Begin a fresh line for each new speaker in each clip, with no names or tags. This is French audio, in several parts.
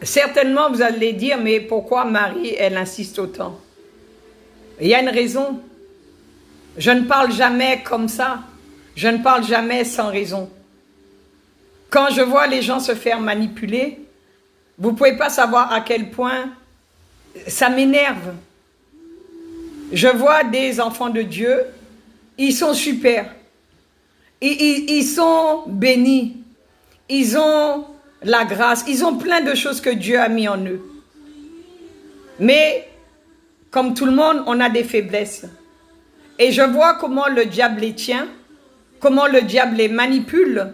Certainement, vous allez dire, mais pourquoi Marie, elle insiste autant? Il y a une raison. Je ne parle jamais comme ça. Je ne parle jamais sans raison. Quand je vois les gens se faire manipuler, vous ne pouvez pas savoir à quel point ça m'énerve. Je vois des enfants de Dieu, ils sont super. Ils sont bénis. Ils ont la grâce. Ils ont plein de choses que Dieu a mis en eux. Mais, comme tout le monde, on a des faiblesses. Et je vois comment le diable les tient, comment le diable les manipule,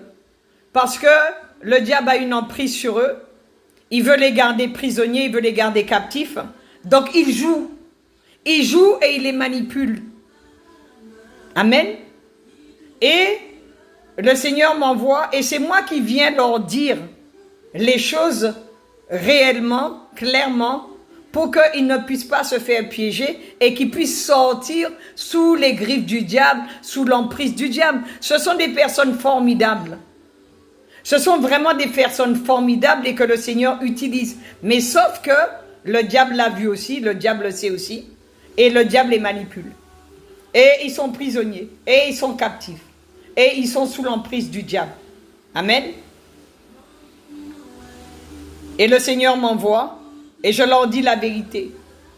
parce que le diable a une emprise sur eux. Il veut les garder prisonniers, il veut les garder captifs. Donc il joue. Il joue et il les manipule. Amen. Et le Seigneur m'envoie et c'est moi qui viens leur dire les choses réellement, clairement, pour qu'ils ne puissent pas se faire piéger et qu'ils puissent sortir sous les griffes du diable, sous l'emprise du diable. Ce sont des personnes formidables. Ce sont vraiment des personnes formidables et que le Seigneur utilise. Mais sauf que le diable l'a vu aussi, le diable le sait aussi, et le diable les manipule. Et ils sont prisonniers, et ils sont captifs, et ils sont sous l'emprise du diable. Amen. Et le Seigneur m'envoie, et je leur dis la vérité.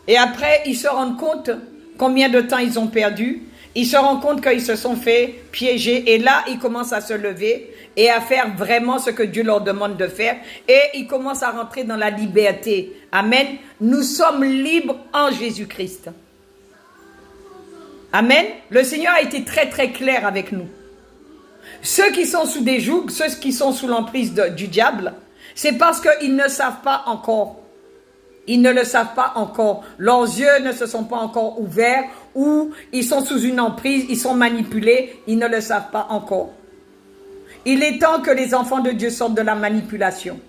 Et après, ils se rendent compte combien de temps ils ont perdu. Ils se rendent compte qu'ils se sont fait piéger. Et là, ils commencent à se lever et à faire vraiment ce que Dieu leur demande de faire. Et ils commencent à rentrer dans la liberté. Amen. Nous sommes libres en Jésus-Christ. Amen. Le Seigneur a été très très clair avec nous. Ceux qui sont sous des jougs, ceux qui sont sous l'emprise du diable, c'est parce qu'ils ne savent pas encore. Ils ne le savent pas encore. Leurs yeux ne se sont pas encore ouverts ou ils sont sous une emprise, ils sont manipulés. Ils ne le savent pas encore. Il est temps que les enfants de Dieu sortent de la manipulation.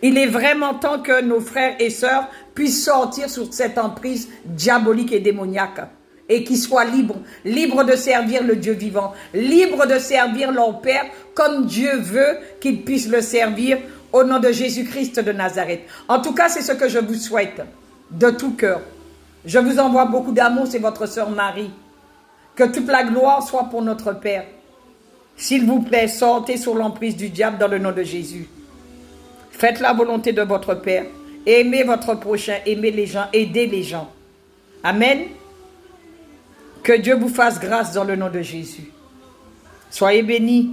Il est vraiment temps que nos frères et sœurs puissent sortir sur cette emprise diabolique et démoniaque. Et qu'ils soient libres, libres de servir le Dieu vivant, libres de servir leur Père comme Dieu veut qu'ils puissent le servir au nom de Jésus-Christ de Nazareth. En tout cas, c'est ce que je vous souhaite de tout cœur. Je vous envoie beaucoup d'amour, c'est votre sœur Marie. Que toute la gloire soit pour notre Père. S'il vous plaît, sortez sur l'emprise du diable dans le nom de Jésus. Faites la volonté de votre Père. Aimez votre prochain, aimez les gens, aidez les gens. Amen. Que Dieu vous fasse grâce dans le nom de Jésus. Soyez bénis.